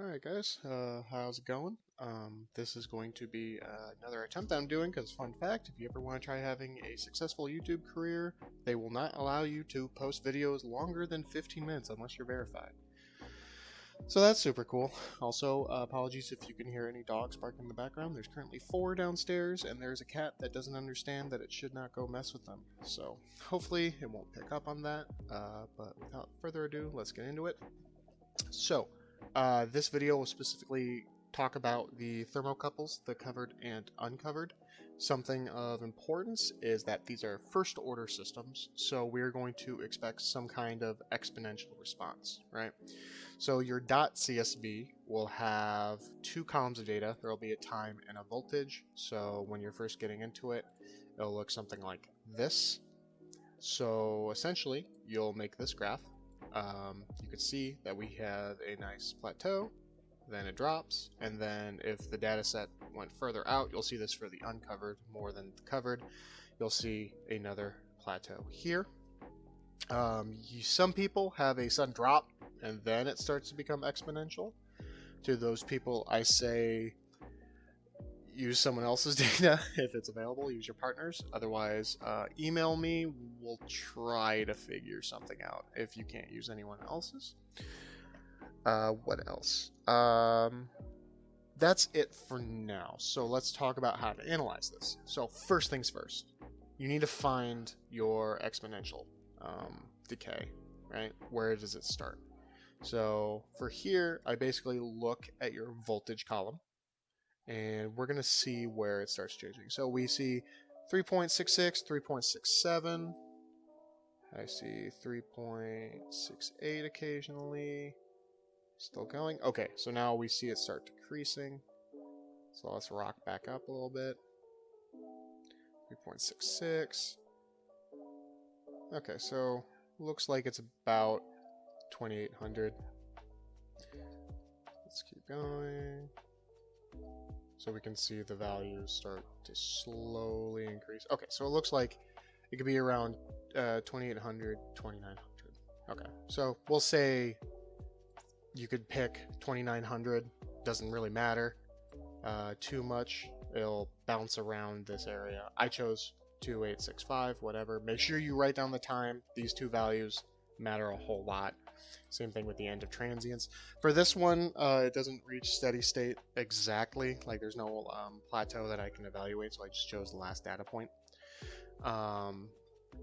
Alright guys, how's it going? This is going to be another attempt I'm doing because fun fact, if you ever want to try having a successful YouTube career, they will not allow you to post videos longer than 15 minutes unless you're verified. So that's super cool. Also, apologies if you can hear any dogs barking in the background. There's currently 4 downstairs and there's a cat that doesn't understand that it should not go mess with them. So hopefully it won't pick up on that, but without further ado, let's get into it. So, this video will specifically talk about the thermocouples, the covered and uncovered. Something of importance is that these are first order systems, so we're going to expect some kind of exponential response, right? So your .csv will have 2 columns of data. There will be a time and a voltage. So when you're first getting into it, it'll look something like this. So essentially, you'll make this graph. You can see that we have a nice plateau, then it drops, and then if the data set went further out, you'll see this for the uncovered more than the covered. You'll see another plateau here. Some people have a sudden drop, and then it starts to become exponential. To those people, I say use someone else's data if it's available. Use your partner's. Otherwise, email me. We'll try to figure something out if you can't use anyone else's. What else? That's it for now. So let's talk about how to analyze this. So first things first, you need to find your exponential decay, right? Where does it start? So for here, I basically look at your voltage column, and we're going to see where it starts changing. So we see 3.66, 3.67. I see 3.68 occasionally. Still going. Okay, so now we see it start decreasing. So let's rock back up a little bit. 3.66. Okay, so looks like it's about 2800. Let's keep going. So we can see the values start to slowly increase. Okay, so it looks like it could be around 2800, 2900. Okay, so we'll say you could pick 2900. Doesn't really matter too much. It'll bounce around this area. I chose 2865, whatever. Make sure you write down the time. These two values matter a whole lot. Same thing with the end of transients. For this one, it doesn't reach steady state exactly. Like there's no plateau that I can evaluate, so I just chose the last data point.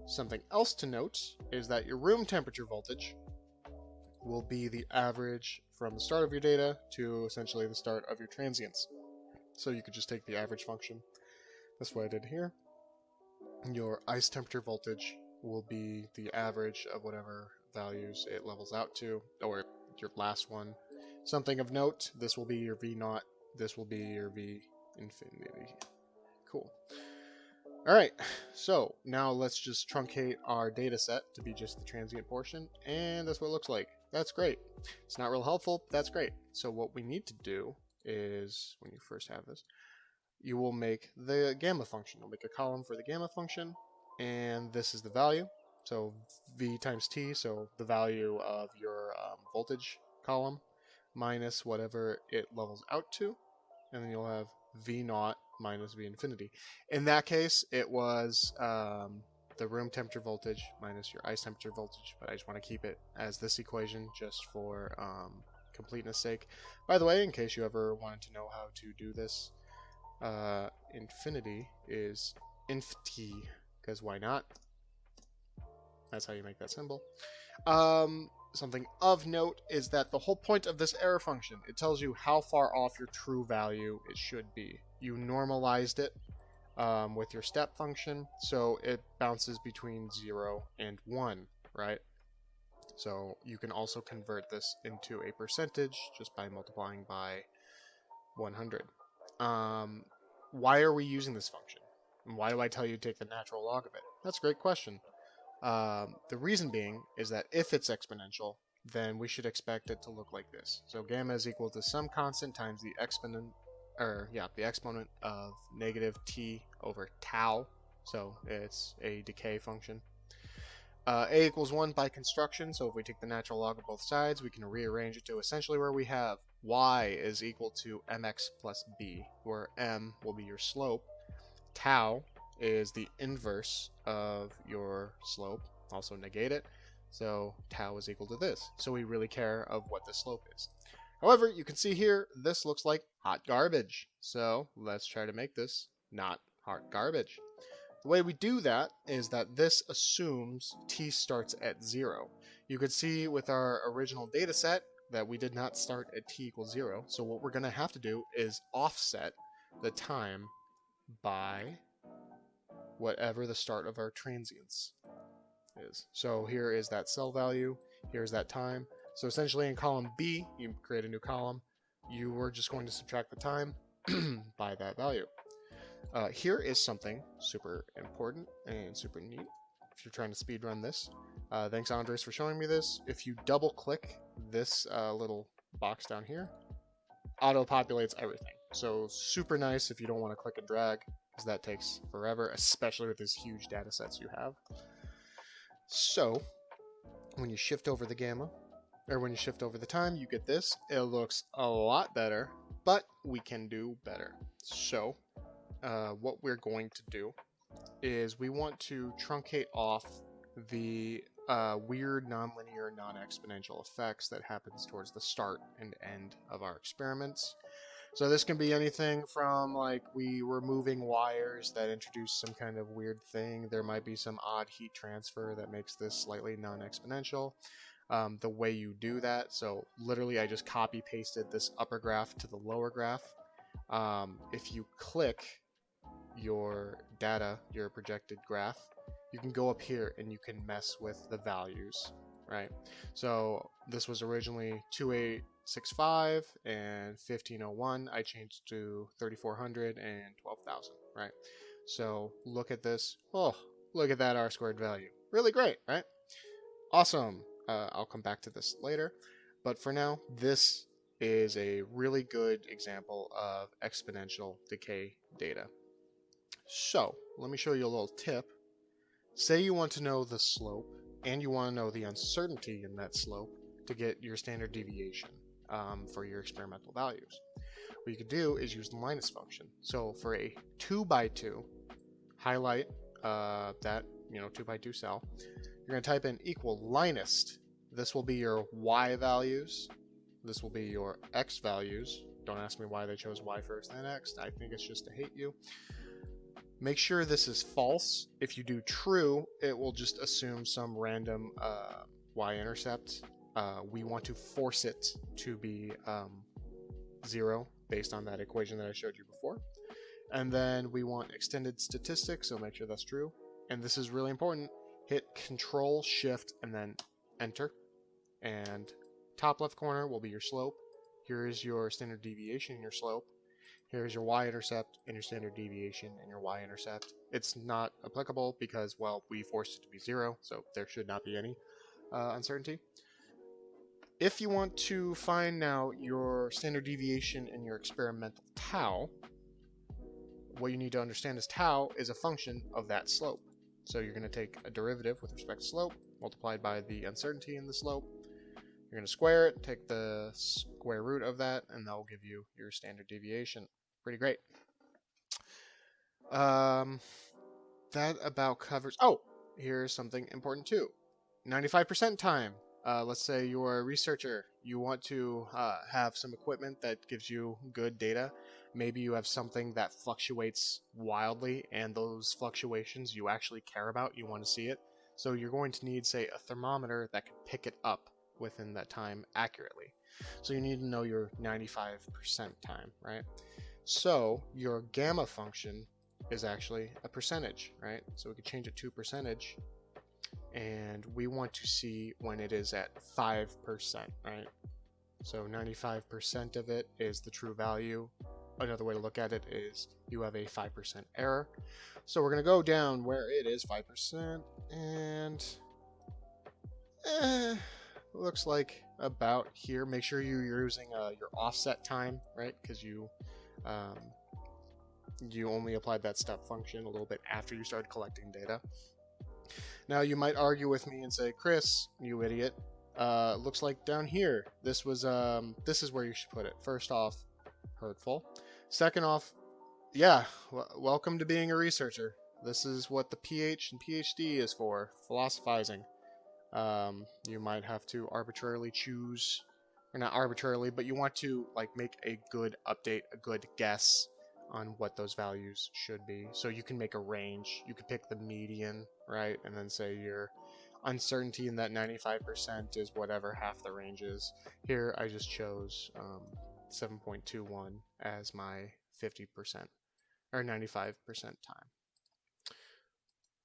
Something else to note is that your room temperature voltage will be the average from the start of your data to essentially the start of your transients. So you could just take the average function. That's what I did here. Your ice temperature voltage will be the average of whatever values it levels out to, or your last one. Something of note, this will be your V naught, this will be your V infinity. Cool. Alright, so now let's just truncate our data set to be just the transient portion, and that's what it looks like. That's great. It's not real helpful, but that's great. So what we need to do is, when you first have this, you will make the gamma function. You'll make a column for the gamma function, and this is the value. So V times T, so the value of your voltage column minus whatever it levels out to, and then you'll have V naught minus V infinity. In that case, it was the room temperature voltage minus your ice temperature voltage, but I just want to keep it as this equation just for completeness sake. By the way, in case you ever wanted to know how to do this, infinity is inft, because why not? That's how you make that symbol. Something of note is that the whole point of this error function, it tells you how far off your true value it should be. You normalized it with your step function, so it bounces between 0 and 1, right? So you can also convert this into a percentage just by multiplying by 100. Why are we using this function? And why do I tell you to take the natural log of it? That's a great question. The reason being is that if it's exponential, then we should expect it to look like this. So gamma is equal to some constant times the exponent, the exponent of negative t over tau. So it's a decay function. A equals 1 by construction, so if we take the natural log of both sides, we can rearrange it to essentially where we have y is equal to mx plus b, where m will be your slope. Tau is the inverse of your slope, also negate it. So tau is equal to this. So we really care of what the slope is. However, you can see here, this looks like hot garbage. So let's try to make this not hot garbage. The way we do that is that this assumes t starts at 0. You could see with our original data set that we did not start at t equals 0. So what we're going to have to do is offset the time by whatever the start of our transients is. So here is that cell value, here's that time. So essentially in column B, you create a new column, you were just going to subtract the time by that value. Here is something super important and super neat if you're trying to speed run this. Thanks Andres for showing me this. If you double click this little box down here, auto populates everything. So super nice if you don't want to click and drag, because that takes forever, especially with these huge data sets you have. So when you shift over the gamma, or when you shift over the time, you get this. It looks a lot better, but we can do better. So what we're going to do is we want to truncate off the weird nonlinear non-exponential effects that happens towards the start and end of our experiments. So this can be anything from like we were moving wires that introduce some kind of weird thing. There might be some odd heat transfer that makes this slightly non-exponential. The way you do that, so literally I just copy pasted this upper graph to the lower graph. If you click your data, your projected graph, you can go up here and you can mess with the values, right? So this was originally 2865 and 1501. I changed to 3400 and 12,000, right? So look at this. Oh, look at that R squared value. Really great, right? Awesome. I'll come back to this later. But for now, this is a really good example of exponential decay data. So let me show you a little tip. Say you want to know the slope and you want to know the uncertainty in that slope to get your standard deviation for your experimental values. What you could do is use the minus function. So for a 2 by 2, highlight that 2 by 2 cell. You're going to type in equal linus. This will be your y values. This will be your x values. Don't ask me why they chose y first then x. I think it's just to hate you. Make sure this is false. If you do true, it will just assume some random y-intercept. We want to force it to be 0 based on that equation that I showed you before. And then we want extended statistics, so make sure that's true. And this is really important. Hit Control, Shift, and then Enter. And top left corner will be your slope. Here is your standard deviation and your slope. Here's your y-intercept and your standard deviation and your y-intercept. It's not applicable because, well, we forced it to be 0, so there should not be any uncertainty. If you want to find now your standard deviation and your experimental tau, what you need to understand is tau is a function of that slope. So you're going to take a derivative with respect to slope, multiplied by the uncertainty in the slope. You're going to square it, take the square root of that, and that will give you your standard deviation. Pretty great. That about covers... Oh, here's something important too. 95% time. Let's say you're a researcher. You want to have some equipment that gives you good data. Maybe you have something that fluctuates wildly, and those fluctuations you actually care about. You want to see it. So you're going to need, say, a thermometer that can pick it up within that time accurately. So you need to know your 95% time, right? So your gamma function is actually a percentage, right? So we could change it to percentage, and we want to see when it is at 5%, right? So 95% of it is the true value. Another way to look at it is you have a 5% error. So we're going to go down where it is 5%, and looks like about here. Make sure you're using your offset time, right? Because you only applied that step function a little bit after you started collecting data. Now you might argue with me and say, Chris, you idiot, Looks like down here, this is where you should put it. First off, hurtful. Second off, yeah, welcome to being a researcher. This is what the PH and PhD is for, philosophizing. You might have to arbitrarily choose, or not arbitrarily, but you want to like make a good update, a good guess on what those values should be. So you can make a range. You could pick the median, right? And then say your uncertainty in that 95% is whatever half the range is. Here I just chose 7.21 as my 50% or 95% time.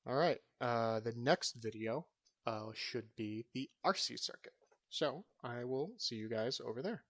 All right, the next video should be the RC circuit. So I will see you guys over there.